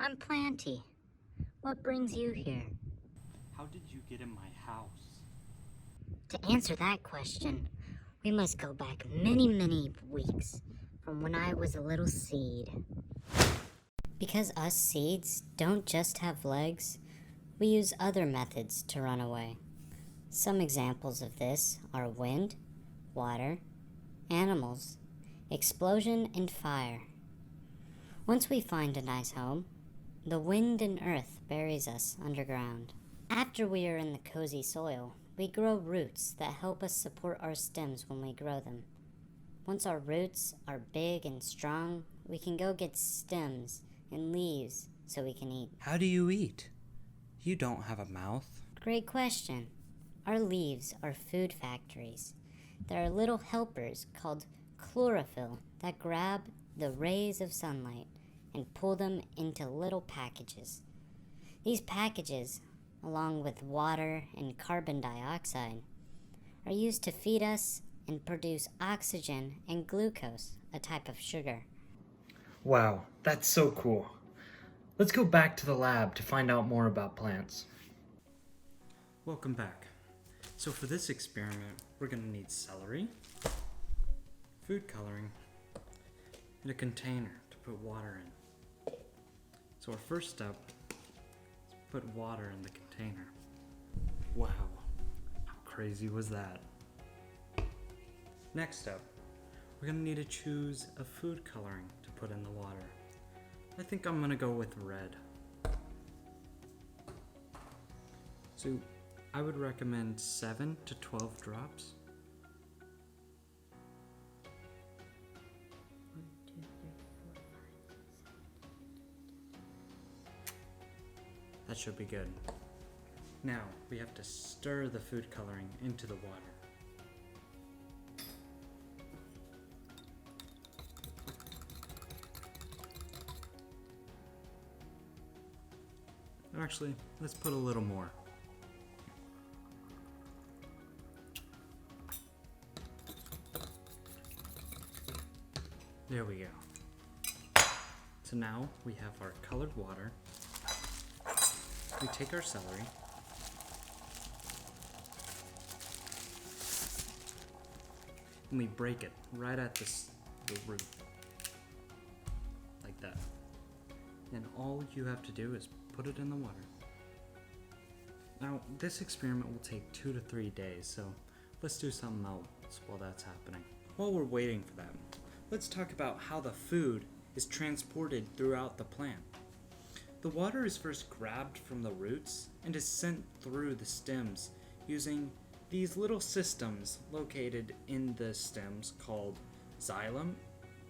I'm Planty. What brings you here? How did you get in my house? To answer that question, we must go back many, many weeks from when I was a little seed. Because us seeds don't just have legs, we use other methods to run away. Some examples of this are wind, water, animals, explosion, and fire. Once we find a nice home, the wind and earth buries us underground. After we are in the cozy soil, we grow roots that help us support our stems when we grow them. Once our roots are big and strong, we can go get stems and leaves so we can eat. How do you eat? You don't have a mouth. Great question. Our leaves are food factories. There are little helpers called chlorophyll that grab the rays of sunlight and pull them into little packages. These packages, along with water and carbon dioxide, are used to feed us and produce oxygen and glucose, a type of sugar. Wow, that's so cool. Let's go back to the lab to find out more about plants. Welcome back. So for this experiment, we're going to need celery, food coloring, and a container to put water in. So our first step is put water in the container. Wow, how crazy was that? Next step, we're going to need to choose a food coloring to put in the water. I think I'm going to go with red. So I would recommend 7 to 12 drops. That should be good. Now we have to stir the food coloring into the water. Actually, let's put a little more. There we go. So now we have our colored water. We take our celery. And we break it right at the root. Like that. And all you have to do is put it in the water. Now, this experiment will take 2 to 3 days, so let's do something else while that's happening. While we're waiting for that, let's talk about how the food is transported throughout the plant. The water is first grabbed from the roots and is sent through the stems using these little systems located in the stems called xylem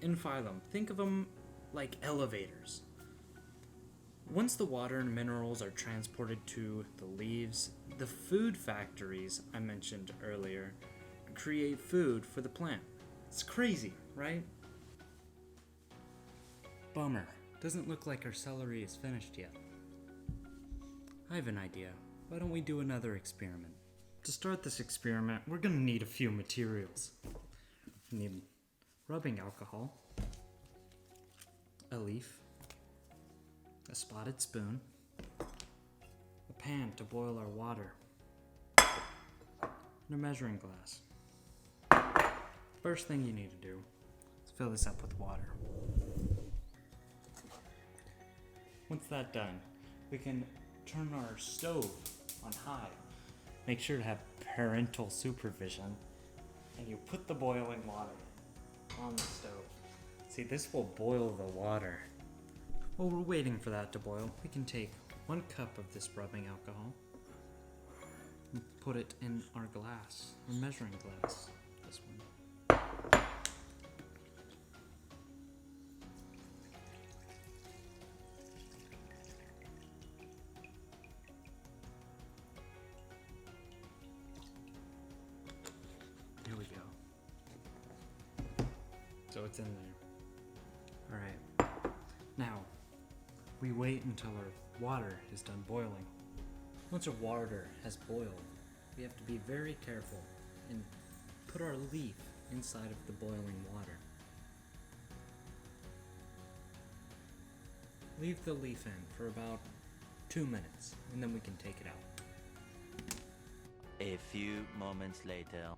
and phylum. Think of them like elevators. Once the water and minerals are transported to the leaves, the food factories I mentioned earlier create food for the plant. It's crazy, right? Bummer. Doesn't look like our celery is finished yet. I have an idea. Why don't we do another experiment? To start this experiment, we're going to need a few materials. We need rubbing alcohol, a leaf, a spotted spoon, a pan to boil our water, and a measuring glass. First thing you need to do is fill this up with water. Once that's done, we can turn our stove on high. Make sure to have parental supervision, and you put the boiling water on the stove. See, this will boil the water. While we're waiting for that to boil, we can take 1 cup of this rubbing alcohol and put it in our glass, our measuring glass, this one. There we go. So it's in there. Alright. Now, we wait until our water is done boiling. Once our water has boiled, we have to be very careful and put our leaf inside of the boiling water. leave the leaf in for about 2 minutes, and then we can take it out. A few moments later.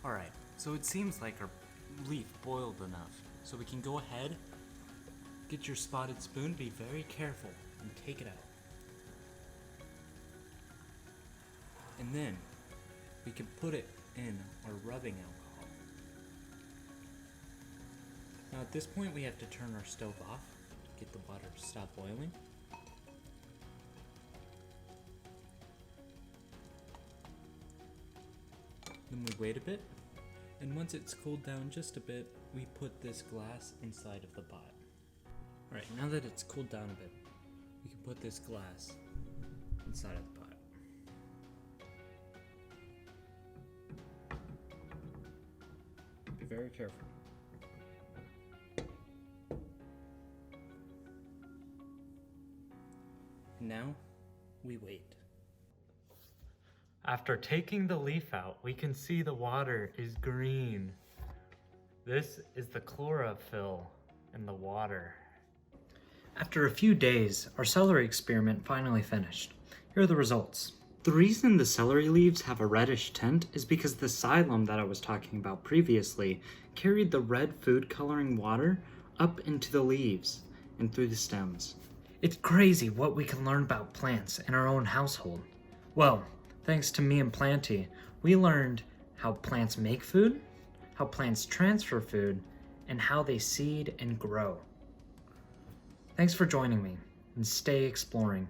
Alright, so it seems like our leaf boiled enough, so we can go ahead, get your spotted spoon, be very careful, and take it out. And then, we can put it in our rubbing alcohol. Now at this point we have to turn our stove off, get the water to stop boiling. Then we wait a bit, and once it's cooled down just a bit, we put this glass inside of the pot. Alright, now that it's cooled down a bit, we can put this glass inside of the pot. Be very careful. Now, we wait. After taking the leaf out, we can see the water is green. This is the chlorophyll in the water. After a few days, our celery experiment finally finished. Here are the results. The reason the celery leaves have a reddish tint is because the xylem that I was talking about previously carried the red food coloring water up into the leaves and through the stems. It's crazy what we can learn about plants in our own household. Well, thanks to me and Planty, we learned how plants make food, how plants transfer food, and how they seed and grow. Thanks for joining me, and stay exploring.